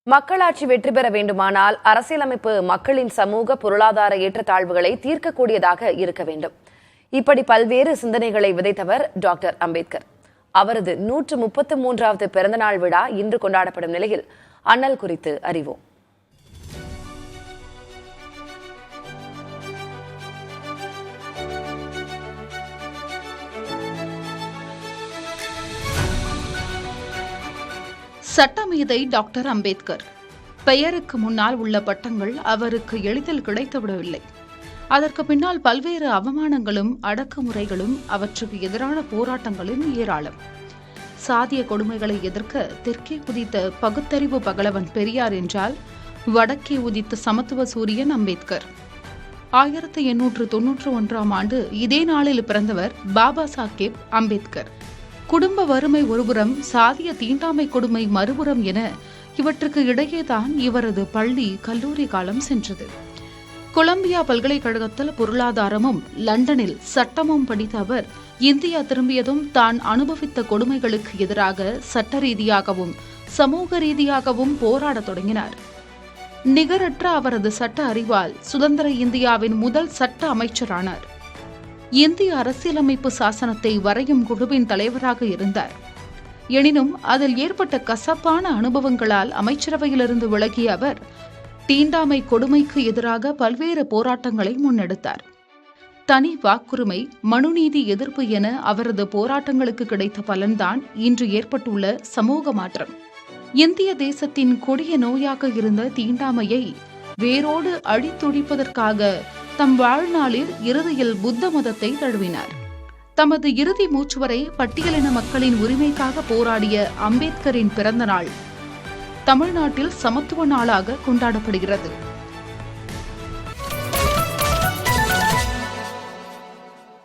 மக்களாட்சி வெற்றி பெற வேண்டுமானால் அரசியலமைப்பு மக்களின் சமூக பொருளாதார ஏற்றத்தாழ்வுகளை தீர்க்கக்கூடியதாக இருக்க வேண்டும். இப்படி பல்வேறு சிந்தனைகளை விதைத்தவர் டாக்டர் அம்பேத்கர். அவரது 133வது பிறந்தநாள் விழா இன்று கொண்டாடப்படும் நிலையில் அண்ணல் குறித்து அறிவோம். சட்டமேதை டாக்டர் அம்பேத்கர். பெயருக்கு முன்னால் உள்ள பட்டங்கள் அவருக்கு எளிதில் கிடைத்துவிடவில்லை. அதற்கு பின்னால் பல்வேறு அவமானங்களும் அடக்குமுறைகளும் அவற்றுக்கு எதிரான போராட்டங்களும் ஏராளம். சாதிய கொடுமைகளை எதிர்க்க தெற்கே உதித்த பகுத்தறிவு பகலவன் பெரியார் என்றால் வடக்கே உதித்த சமத்துவ சூரியன் அம்பேத்கர். 1891ஆம் ஆண்டு இதே நாளில் பிறந்தவர் பாபா சாஹேப் அம்பேத்கர். குடும்ப வறுமை ஒருபுறம், சாதிய தீண்டாமை கொடுமை மறுபுறம் என இவற்றுக்கு இடையேதான் இவரது பள்ளி கல்லூரி காலம் சென்றது. கொலம்பியா பல்கலைக்கழகத்தில் பொருளாதாரமும் லண்டனில் சட்டமும் படித்த அவர் இந்தியா திரும்பியதும் தான் அனுபவித்த கொடுமைகளுக்கு எதிராக சட்ட ரீதியாகவும் சமூக ரீதியாகவும் போராடத் தொடங்கினார். நிகரற்ற அவரது சட்ட அறிவால் சுதந்திர இந்தியாவின் முதல் சட்ட அமைச்சரானார். இந்திய அரசியலமைப்பு சாசனத்தை வரையும் குழுவின் தலைவராக இருந்தார். எனினும் அதில் ஏற்பட்ட கசப்பான அனுபவங்களால் அமைச்சரவையிலிருந்து விலகிய அவர் தீண்டாமை கொடுமைக்கு எதிராக பல்வேறு போராட்டங்களை முன்னெடுத்தார். தனி வாக்குரிமை, மனுநீதி எதிர்ப்பு என அவரது போராட்டங்களுக்கு கிடைத்த பலன்தான் இன்று ஏற்பட்டுள்ள சமூக மாற்றம். இந்திய தேசத்தின் கொடிய நோயாக இருந்த தீண்டாமையை வேரோடு அழித்தொழிப்பதற்காக தம் வாழ்நாளில் இறுதியில் புத்த மதத்தை தழுவினார். தமது இறுதி மூச்சு வரை பட்டியலின மக்களின் உரிமைக்காக போராடிய அம்பேத்கரின் பிறந்த நாள் தமிழ்நாட்டில் சமத்துவ நாளாக கொண்டாடப்படுகிறது.